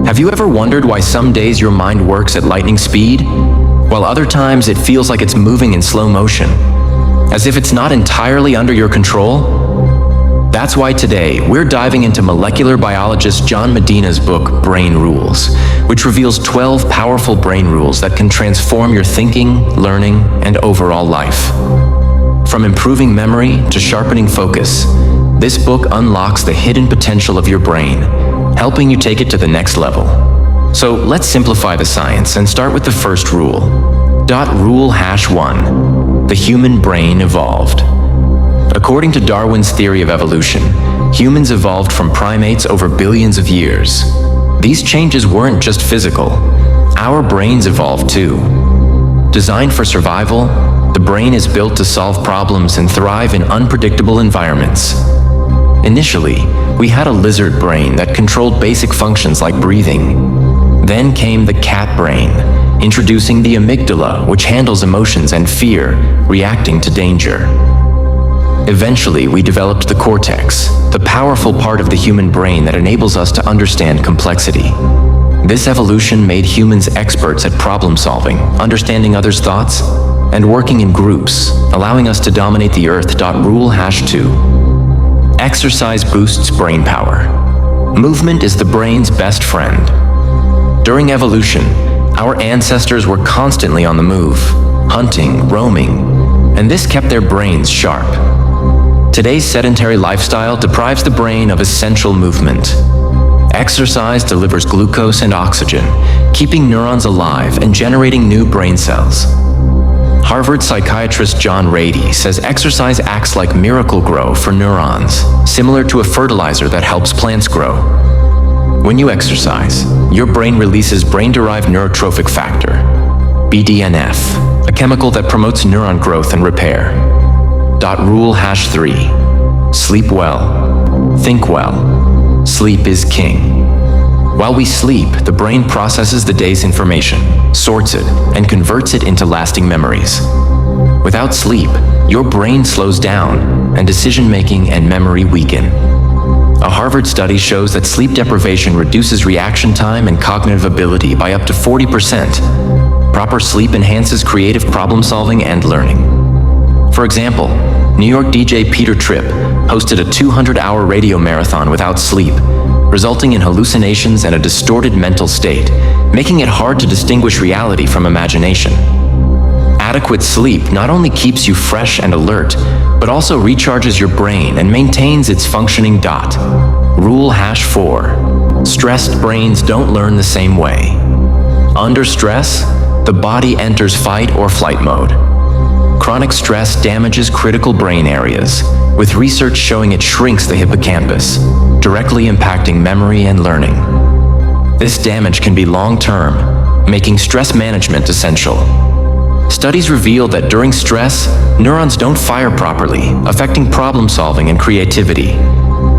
Have you ever wondered why some days your mind works at lightning speed, while other times it feels like it's moving in slow motion, as if it's not entirely under your control? That's why today we're diving into molecular biologist John Medina's book, Brain Rules, which reveals 12 powerful brain rules that can transform your thinking, learning, and overall life. From improving memory to sharpening focus, this book unlocks the hidden potential of your brain, helping you take it to the next level. So let's simplify the science and start with the first rule. Rule #1. The human brain evolved. According to Darwin's theory of evolution, humans evolved from primates over billions of years. These changes weren't just physical. Our brains evolved too. Designed for survival, the brain is built to solve problems and thrive in unpredictable environments. Initially, we had a lizard brain that controlled basic functions like breathing. Then came the cat brain, introducing the amygdala, which handles emotions and fear, reacting to danger. Eventually, we developed the cortex, the powerful part of the human brain that enables us to understand complexity. This evolution made humans experts at problem solving, understanding others' thoughts, and working in groups, allowing us to dominate the earth. Rule #2. Exercise boosts brain power. Movement is the brain's best friend. During evolution, our ancestors were constantly on the move, hunting, roaming, and this kept their brains sharp. Today's sedentary lifestyle deprives the brain of essential movement. Exercise delivers glucose and oxygen, keeping neurons alive and generating new brain cells. Harvard psychiatrist John Medina says exercise acts like Miracle-Gro for neurons, similar to a fertilizer that helps plants grow. When you exercise, your brain releases brain-derived neurotrophic factor, BDNF, a chemical that promotes neuron growth and repair. Rule #3. Sleep well. Think well. Sleep is king. While we sleep, the brain processes the day's information, sorts it, and converts it into lasting memories. Without sleep, your brain slows down, and decision-making and memory weaken. A Harvard study shows that sleep deprivation reduces reaction time and cognitive ability by up to 40%. Proper sleep enhances creative problem-solving and learning. For example, New York DJ Peter Tripp hosted a 200-hour radio marathon without sleep, resulting in hallucinations and a distorted mental state, making it hard to distinguish reality from imagination. Adequate sleep not only keeps you fresh and alert, but also recharges your brain and maintains its functioning. Rule #4. Stressed brains don't learn the same way. Under stress, the body enters fight or flight mode. Chronic stress damages critical brain areas, with research showing it shrinks the hippocampus, directly impacting memory and learning. This damage can be long-term, making stress management essential. Studies reveal that during stress, neurons don't fire properly, affecting problem-solving and creativity.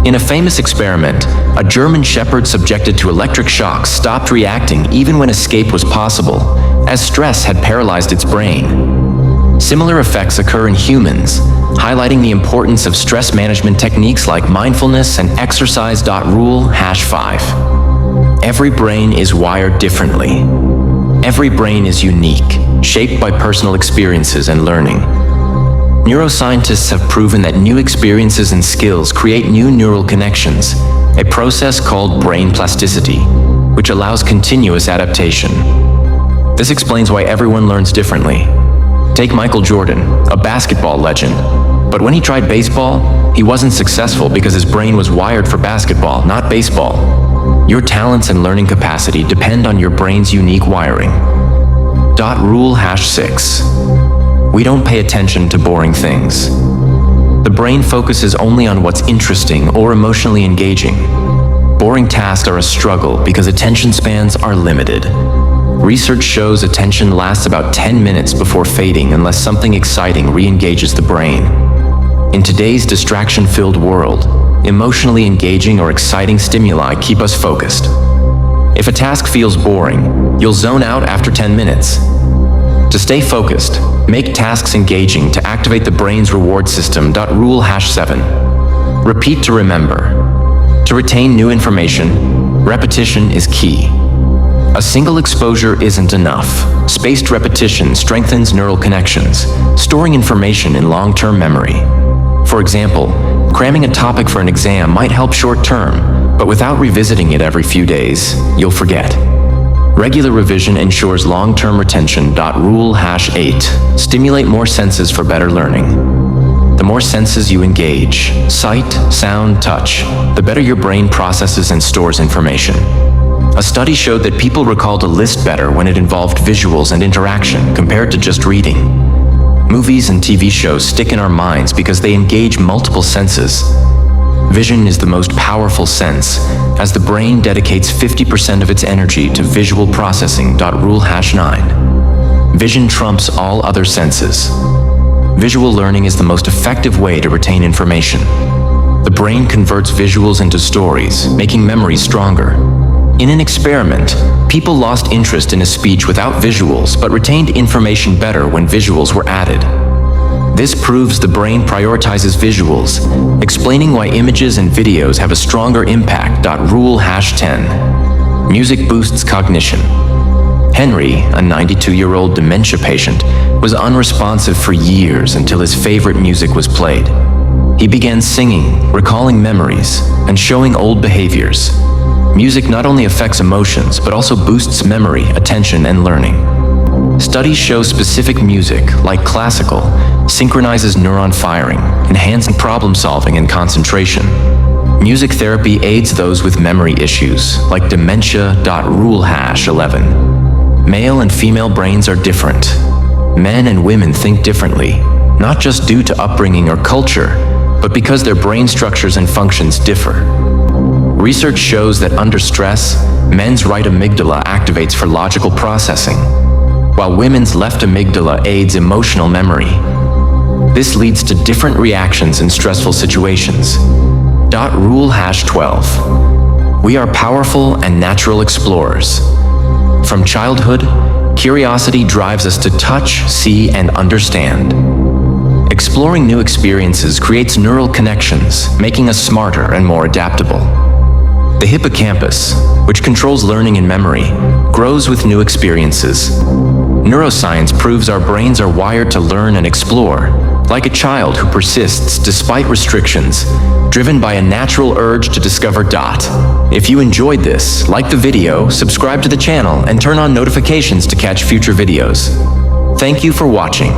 In a famous experiment, a German shepherd subjected to electric shocks stopped reacting even when escape was possible, as stress had paralyzed its brain. Similar effects occur in humans, highlighting the importance of stress management techniques like mindfulness and exercise. Rule #5. Every brain is wired differently. Every brain is unique, shaped by personal experiences and learning. Neuroscientists have proven that new experiences and skills create new neural connections, a process called brain plasticity, which allows continuous adaptation. This explains why everyone learns differently. Take Michael Jordan, a basketball legend. But when he tried baseball, he wasn't successful because his brain was wired for basketball, not baseball. Your talents and learning capacity depend on your brain's unique wiring. Rule #6. We don't pay attention to boring things. The brain focuses only on what's interesting or emotionally engaging. Boring tasks are a struggle because attention spans are limited. Research shows attention lasts about 10 minutes before fading unless something exciting re-engages the brain. In today's distraction-filled world, emotionally engaging or exciting stimuli keep us focused. If a task feels boring, you'll zone out after 10 minutes. To stay focused, make tasks engaging to activate the brain's reward system. Rule #7. Repeat to remember. To retain new information, Repetition is key. A single exposure isn't enough. Spaced repetition strengthens neural connections, storing information in long-term memory. For example, cramming a topic for an exam might help short-term, but without revisiting it every few days, you'll forget. Regular revision ensures long-term retention. Rule #8. Stimulate more senses for better learning. The more senses you engage, sight, sound, touch, the better your brain processes and stores information. A study showed that people recalled a list better when it involved visuals and interaction compared to just reading. Movies and TV shows stick in our minds because they engage multiple senses. Vision is the most powerful sense, as the brain dedicates 50% of its energy to visual processing. Rule #9. Vision trumps all other senses. Visual learning is the most effective way to retain information. The brain converts visuals into stories, making memories stronger. In an experiment, people lost interest in a speech without visuals but retained information better when visuals were added. This proves the brain prioritizes visuals, explaining why images and videos have a stronger impact. Rule #10. Music boosts cognition. Henry, a 92-year-old dementia patient, was unresponsive for years until his favorite music was played. He began singing, recalling memories, and showing old behaviors. Music not only affects emotions, but also boosts memory, attention, and learning. Studies show specific music, like classical, synchronizes neuron firing, enhancing problem-solving and concentration. Music therapy aids those with memory issues, like dementia. Rule #11. Male and female brains are different. Men and women think differently, not just due to upbringing or culture, but because their brain structures and functions differ. Research shows that under stress, men's right amygdala activates for logical processing, while women's left amygdala aids emotional memory. This leads to different reactions in stressful situations. Rule #12. We are powerful and natural explorers. From childhood, curiosity drives us to touch, see, and understand. Exploring new experiences creates neural connections, making us smarter and more adaptable. The hippocampus, which controls learning and memory, grows with new experiences. Neuroscience proves our brains are wired to learn and explore, like a child who persists despite restrictions, driven by a natural urge to discover. If you enjoyed this, like the video, subscribe to the channel, and turn on notifications to catch future videos. Thank you for watching.